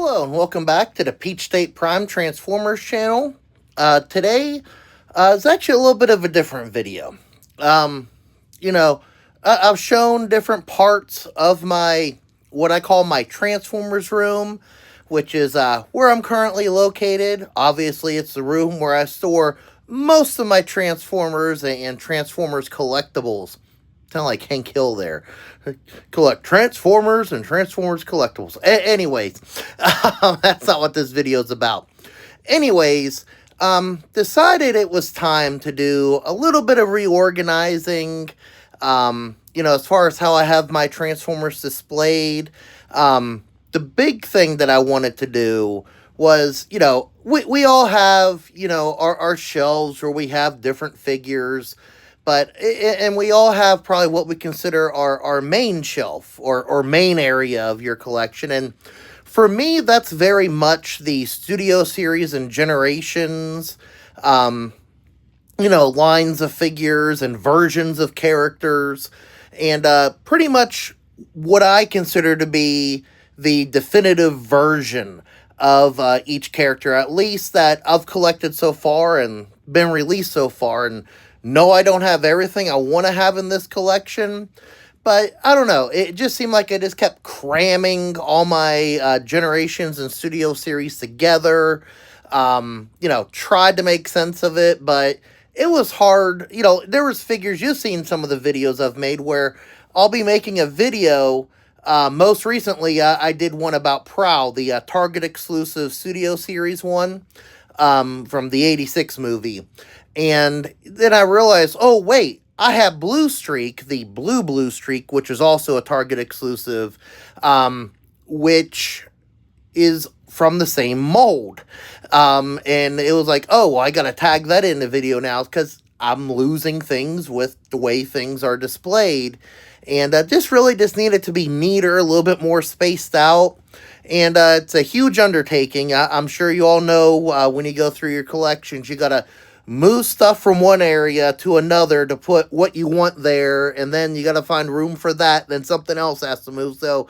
Hello and welcome back to the Peach State Prime Transformers channel. Today is actually a little bit of a different video. I've shown different parts of what I call my Transformers room, which is where I'm currently located. Obviously, it's the room where I store most of my Transformers and Transformers collectibles. Kind of like Hank Hill there. Collect Transformers and Transformers collectibles. Anyways, that's not what this video is about. Anyways, decided it was time to do a little bit of reorganizing, as far as how I have my Transformers displayed. The big thing that I wanted to do was, we all have, our shelves where we have different figures. And we all have probably what we consider our main shelf or main area of your collection. And for me, that's very much the Studio Series and Generations, lines of figures and versions of characters. And pretty much what I consider to be the definitive version of each character, at least that I've collected so far and been released so far. And no, I don't have everything I want to have in this collection, but I don't know. It just seemed like I just kept cramming all my Generations and Studio Series together. Tried to make sense of it, but it was hard. There was figures, you've seen some of the videos I've made where I'll be making a video. Most recently, I did one about Prowl, the Target exclusive Studio Series one from the 86 movie. And then I realized, oh, wait, I have Bluestreak, the blue Bluestreak, which is also a Target exclusive, which is from the same mold. And it was like, oh, well, I got to tag that in the video now because I'm losing things with the way things are displayed. And just needed to be neater, a little bit more spaced out. And it's a huge undertaking. I'm sure you all know when you go through your collections, you got to move stuff from one area to another to put what you want there, and then you got to find room for that, then something else has to move. So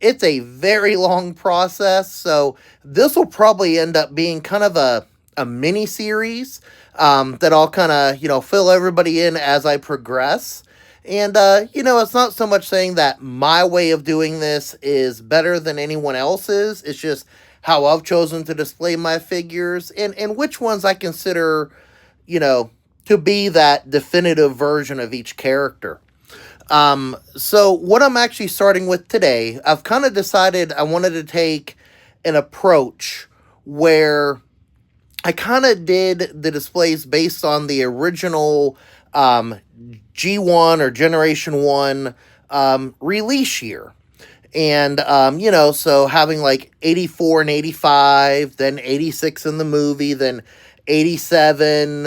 it's a very long process. So this will probably end up being kind of a mini series that I'll kind of, fill everybody in as I progress. And, it's not so much saying that my way of doing this is better than anyone else's. It's just how I've chosen to display my figures and which ones I consider, to be that definitive version of each character. So what I'm actually starting with today, I've kind of decided I wanted to take an approach where I kind of did the displays based on the original G1 or Generation 1 release year. And, so having like 84 and 85, then 86 in the movie, then 87,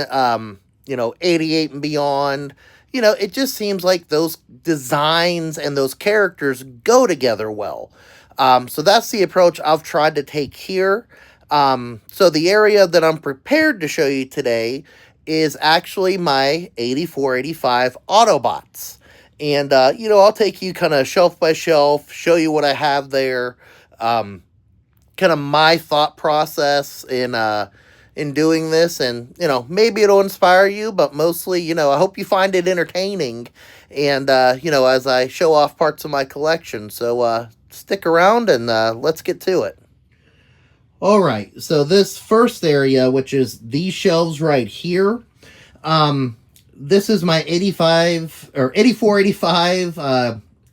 88 and beyond. It just seems like those designs and those characters go together well. So that's the approach I've tried to take here. So the area that I'm prepared to show you today is actually my 84, 85 Autobots. And, I'll take you kind of shelf by shelf, show you what I have there, kind of my thought process in doing this, and, maybe it'll inspire you, but mostly, I hope you find it entertaining, and, as I show off parts of my collection. So, stick around, and let's get to it. All right, so this first area, which is these shelves right here, this is my 84, 85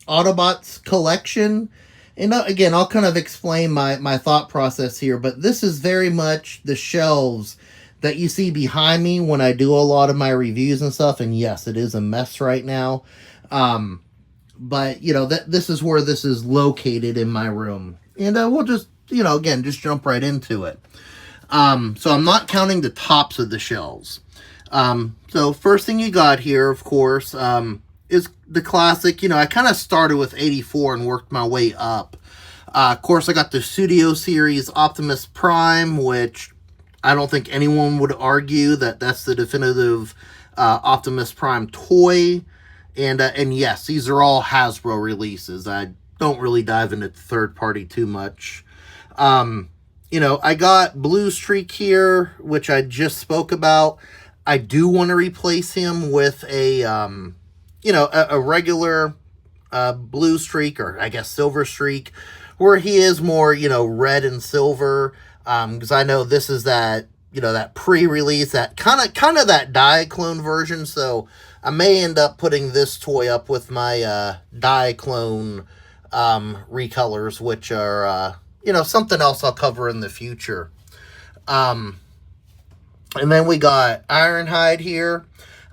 Autobots collection. And again, I'll kind of explain my thought process here, but this is very much the shelves that you see behind me when I do a lot of my reviews and stuff. And yes, it is a mess right now. But, this is where this is located in my room. And we'll just, again, just jump right into it. So I'm not counting the tops of the shelves. So first thing you got here, of course, is the classic. I kind of started with 84 and worked my way up. Of course, I got the Studio Series Optimus Prime, which I don't think anyone would argue that that's the definitive Optimus Prime toy. And yes, these are all Hasbro releases. I don't really dive into third party too much. You know, I got Bluestreak here, which I just spoke about. I do want to replace him with a, you know, a regular Bluestreak, or I guess Silver Streak, where he is more, you know, red and silver. Because I know this is that, you know, that pre-release, that kind of that Diaclone version. So I may end up putting this toy up with my Diaclone recolors, which are, you know, something else I'll cover in the future. And then we got Ironhide here.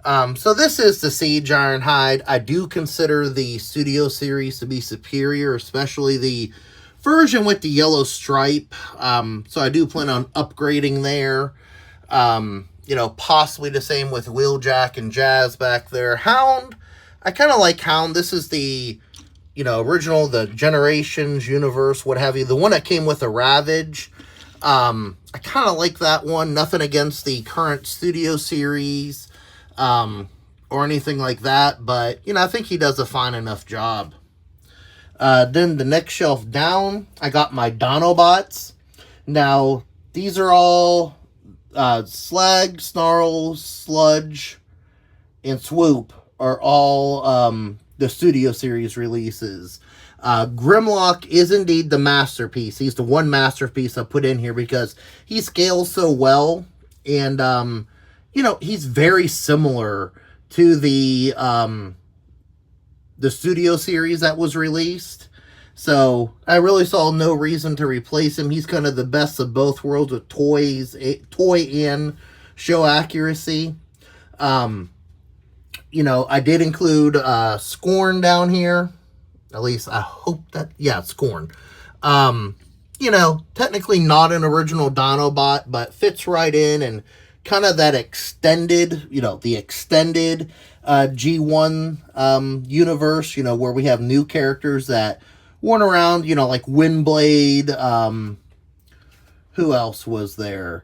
So this is the Siege Ironhide. I do consider the Studio Series to be superior, especially the version with the yellow stripe. So I do plan on upgrading there. You know, possibly the same with Wheeljack and Jazz back there. Hound, I kind of like Hound. This is the, you know, original, the Generations, Universe, what have you. The one that came with a Ravage. I kind of like that one. Nothing against the current Studio Series or anything like that. But, you know, I think he does a fine enough job. Then the next shelf down, I got my Dinobots. Now, these are all Slag, Snarl, Sludge, and Swoop are all the Studio Series releases. Grimlock is indeed the masterpiece. He's the one masterpiece I put in here because he scales so well. And, you know, he's very similar to the Studio Series that was released. So I really saw no reason to replace him. He's kind of the best of both worlds with toy and show accuracy. You know, I did include Scorn down here. At least I hope that, yeah, Scorn. You know, technically not an original Dinobot, but fits right in, and kind of that extended, you know, the extended G1 universe, you know, where we have new characters that weren't around, you know, like Windblade. Who else was there?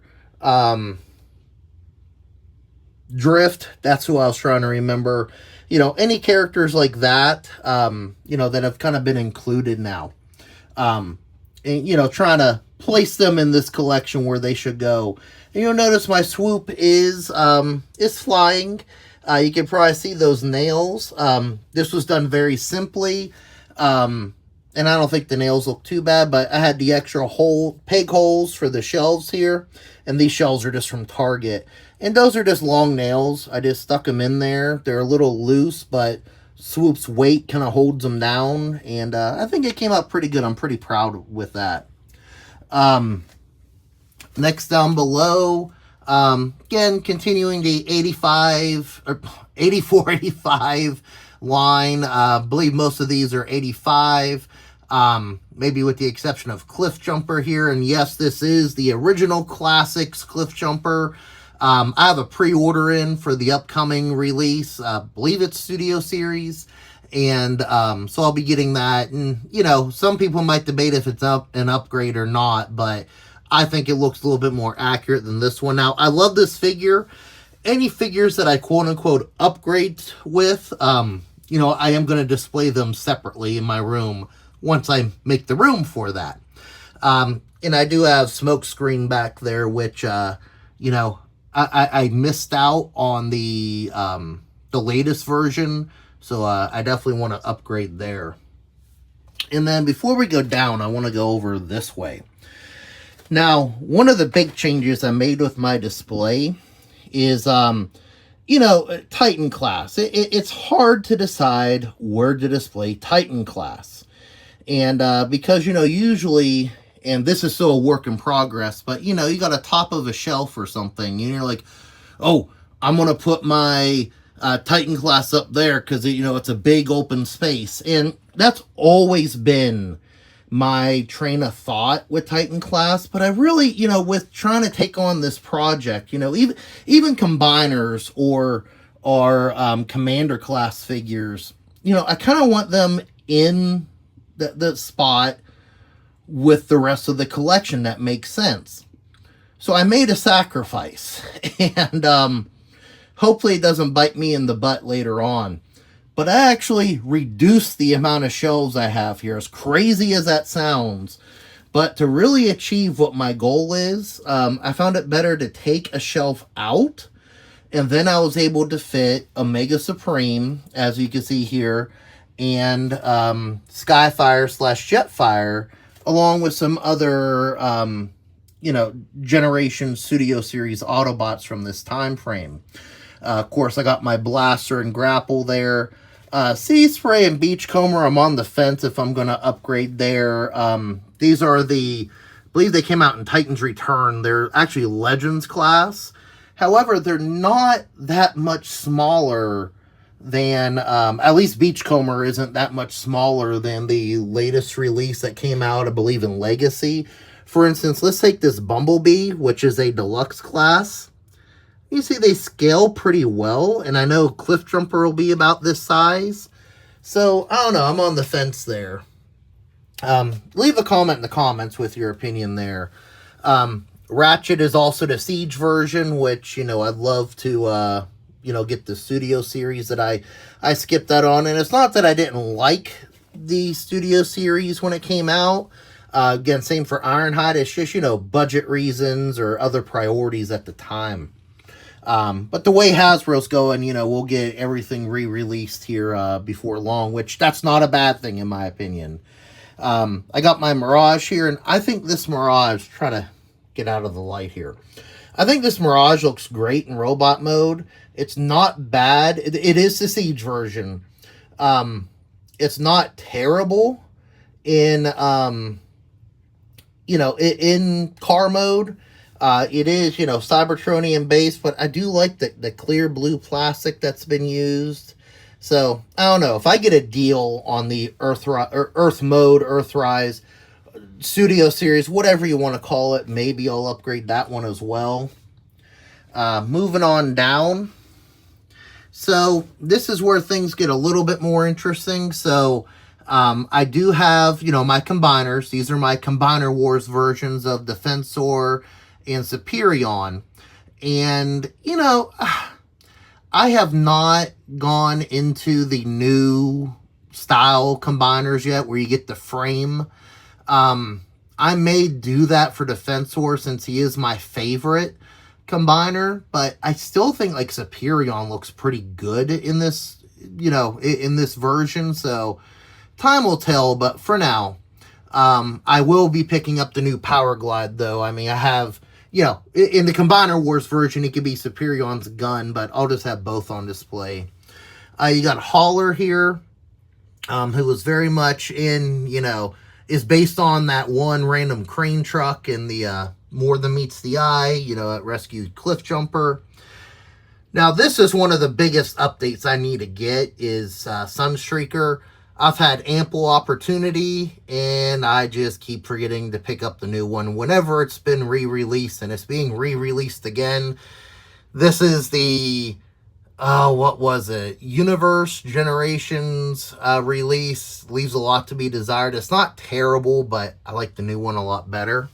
Drift, that's who I was trying to remember. You know, any characters like that, you know, that have kind of been included now. And, you know, trying to place them in this collection where they should go. And you'll notice my Swoop is flying. You can probably see those nails. This was done very simply. And I don't think the nails look too bad, but I had the extra peg holes for the shelves here. And these shelves are just from Target. And those are just long nails. I just stuck them in there. They're a little loose, but Swoop's weight kind of holds them down. And I think it came out pretty good. I'm pretty proud with that. Next down below, again, continuing the 84, 85 line. I believe most of these are 85. Maybe with the exception of Cliffjumper here. And yes, this is the original Classics Cliffjumper. I have a pre-order in for the upcoming release. I believe it's Studio Series. And so I'll be getting that. And, you know, some people might debate if it's an upgrade or not. But I think it looks a little bit more accurate than this one. Now, I love this figure. Any figures that I quote-unquote upgrade with, you know, I am going to display them separately in my room once I make the room for that. And I do have Smokescreen back there, which, you know, I missed out on the latest version, so I definitely want to upgrade there. And then before we go down, I want to go over this way. Now, one of the big changes I made with my display is, you know, Titan class. It's hard to decide where to display Titan class. And because, you know, usually, and this is still a work in progress, but, you know, you got a top of a shelf or something, and you're like, oh, I'm going to put my Titan class up there because, you know, it's a big open space. And that's always been my train of thought with Titan class. But I really, you know, with trying to take on this project, you know, even combiners or commander class figures, you know, I kind of want them in the spot with the rest of the collection that makes sense. So I made a sacrifice, and hopefully it doesn't bite me in the butt later on. But I actually reduced the amount of shelves I have here. As crazy as that sounds, But to really achieve what my goal is, I found it better to take a shelf out, and then I was able to fit Omega Supreme, as you can see here, and Skyfire / Jetfire, along with some other, Generation Studio Series Autobots from this time frame. Of course, I got my Blaster and Grapple there. Sea Spray and Beachcomber, I'm on the fence if I'm going to upgrade there. These are I believe they came out in Titan's Return. They're actually Legends class. However, they're not that much smaller than, at least Beachcomber isn't that much smaller than the latest release that came out, I believe, in Legacy. For instance, let's take this Bumblebee, which is a deluxe class. You see they scale pretty well, and I know Cliffjumper will be about this size. So, I don't know, I'm on the fence there. Leave a comment in the comments with your opinion there. Ratchet is also the Siege version, which, I'd love to, get the Studio Series that I skipped that on. And it's not that I didn't like the Studio Series when it came out. Again, same for Ironhide. It's just, budget reasons or other priorities at the time. But the way Hasbro's going, we'll get everything re-released here before long, which that's not a bad thing in my opinion. I got my Mirage here, and I think this Mirage, try to get out of the light here. I think this Mirage looks great in robot mode. It's not bad. It is the Siege version. It's not terrible in, in car mode. It is, Cybertronian based, but I do like the clear blue plastic that's been used. So, I don't know. If I get a deal on the Earth mode, Earthrise, Studio Series, whatever you want to call it, maybe I'll upgrade that one as well. Moving on down. So, this is where things get a little bit more interesting. So, I do have, my combiners. These are my Combiner Wars versions of Defensor and Superion. And, I have not gone into the new style combiners yet where you get the frame. I may do that for Defensor since he is my favorite combiner, but I still think like Superion looks pretty good in this, in this version. So time will tell, but for now, I will be picking up the new Power Glide though. I mean, I have, in the Combiner Wars version, it could be Superion's gun, but I'll just have both on display. You got Hauler here, who was very much in, is based on that one random crane truck in the More Than Meets the Eye, that rescued Cliffjumper. Now, this is one of the biggest updates I need to get is Sunstreaker. I've had ample opportunity, and I just keep forgetting to pick up the new one whenever it's been re-released, and it's being re-released again. This is the, what was it? Universe Generations release. Leaves a lot to be desired. It's not terrible, but I like the new one a lot better.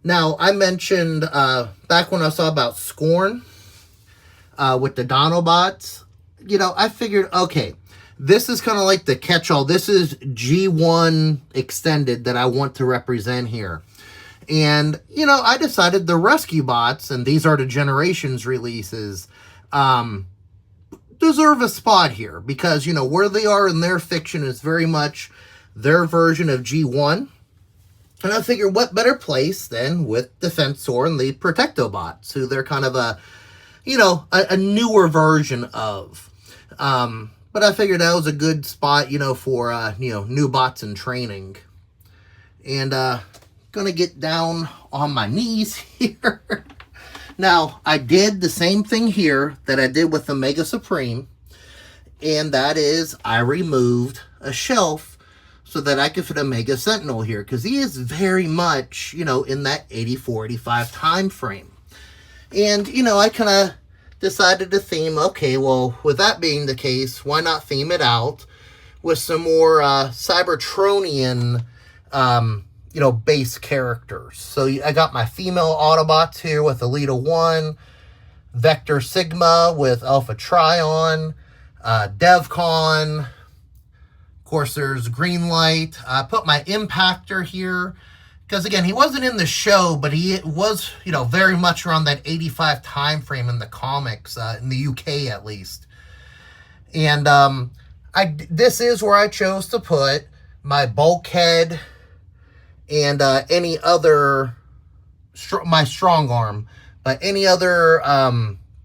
Now, I mentioned back when I saw about Scorn with the Dinobots, I figured, okay, this is kind of like the catch-all. This is G1 Extended that I want to represent here. And, I decided the Rescue Bots, and these are the Generations releases, deserve a spot here. Because, where they are in their fiction is very much their version of G1. And I figured what better place than with Defensor and the Protectobots, who they're kind of a newer version of. But I figured that was a good spot, for, new bots in training. And, gonna get down on my knees here. Now, I did the same thing here that I did with the Mega Supreme. And that is, I removed a shelf so that I could fit a Mega Sentinel here. Because he is very much, in that 84-85 time frame. And, I kind of decided to theme, okay, well, with that being the case, why not theme it out with some more Cybertronian, base characters. So I got my female Autobots here with Elita 1, Vector Sigma with Alpha Trion, DevCon, of course there's Greenlight. I put my Impactor here Because, again, he wasn't in the show, but he was, you know, very much around that 85 time frame in the comics, in the UK at least. And this is where I chose to put my bulkhead and any other, my strong arm, but any other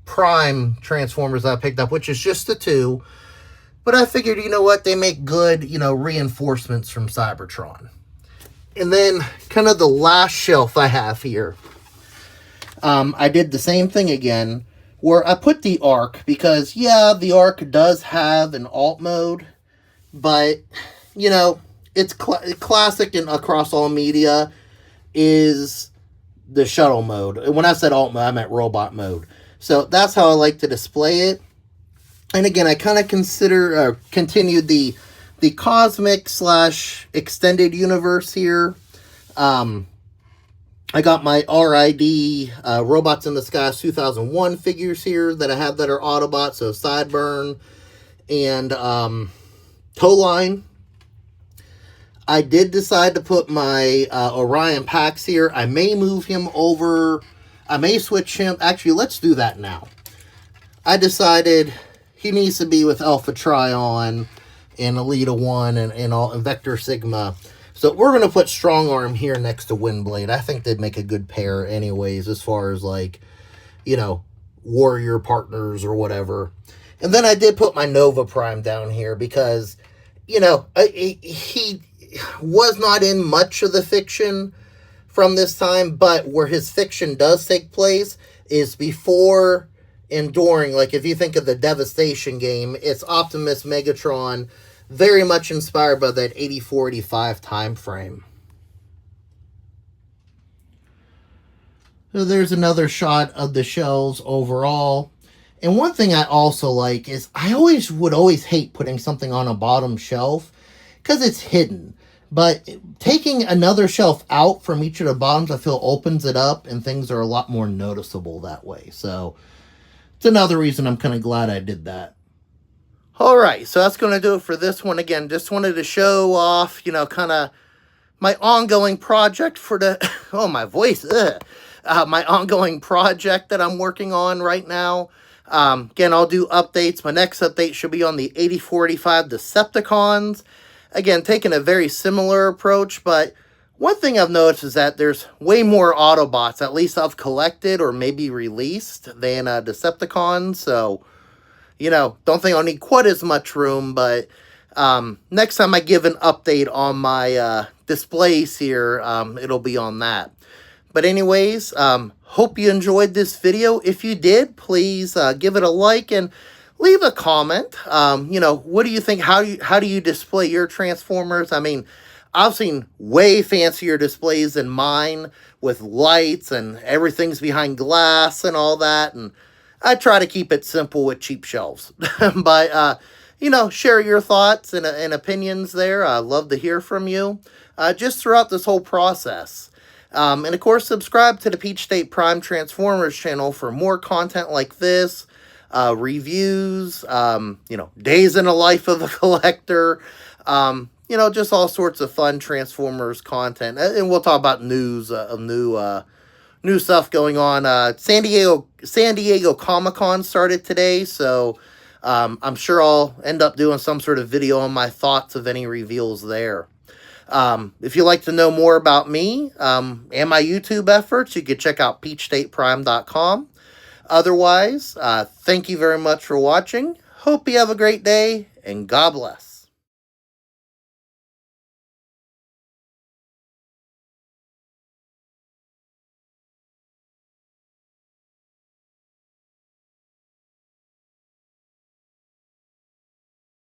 Prime Transformers I picked up, which is just the 2. But I figured, you know what, they make good, you know, reinforcements from Cybertron. And then kind of the last shelf I have here, I did the same thing again, where I put the Arc, because, yeah, the Arc does have an alt mode, but, you know, it's classic and across all media is the shuttle mode. And when I said alt mode, I meant robot mode. So that's how I like to display it. And again, I kind of continued the cosmic / extended universe here. I got my RID Robots in the Sky 2001 figures here that I have that are Autobots, so Sideburn and Towline. I did decide to put my Orion Pax here. I may move him over. I may switch him. Actually, let's do that now. I decided he needs to be with Alpha Trion and Elita 1 and Vector Sigma. So we're going to put Strong Arm here next to Windblade. I think they'd make a good pair anyways, as far as, like, you know, warrior partners or whatever. And then I did put my Nova Prime down here because, you know, he was not in much of the fiction from this time, but where his fiction does take place is before and during. Like, if you think of the Devastation game, it's Optimus, Megatron, very much inspired by that 84-85 time frame. So there's another shot of the shelves overall. And one thing I also like is I would always hate putting something on a bottom shelf because it's hidden. But taking another shelf out from each of the bottoms, I feel opens it up and things are a lot more noticeable that way. So it's another reason I'm kind of glad I did that. Alright, so that's going to do it for this one. Again, just wanted to show off, you know, kind of my ongoing project for the... oh, my voice. My ongoing project that I'm working on right now. Again, I'll do updates. My next update should be on the 84-85 Decepticons. Again, taking a very similar approach, but one thing I've noticed is that there's way more Autobots, at least I've collected or maybe released, than Decepticons, so... you know, don't think I'll need quite as much room, but next time I give an update on my displays here, it'll be on that. But anyways, hope you enjoyed this video. If you did, please give it a like and leave a comment. You know, what do you think? How do you display your Transformers? I mean, I've seen way fancier displays than mine with lights and everything's behind glass and all that, and I try to keep it simple with cheap shelves. But, you know, share your thoughts and opinions there. I'd love to hear from you just throughout this whole process. And, of course, subscribe to the Peach State Prime Transformers channel for more content like this, reviews, you know, days in the life of a collector, you know, just all sorts of fun Transformers content. And we'll talk about news of new stuff going on. San Diego Comic-Con started today, so I'm sure I'll end up doing some sort of video on my thoughts of any reveals there. If you'd like to know more about me and my YouTube efforts, you can check out peachstateprime.com. Otherwise, thank you very much for watching. Hope you have a great day, and God bless.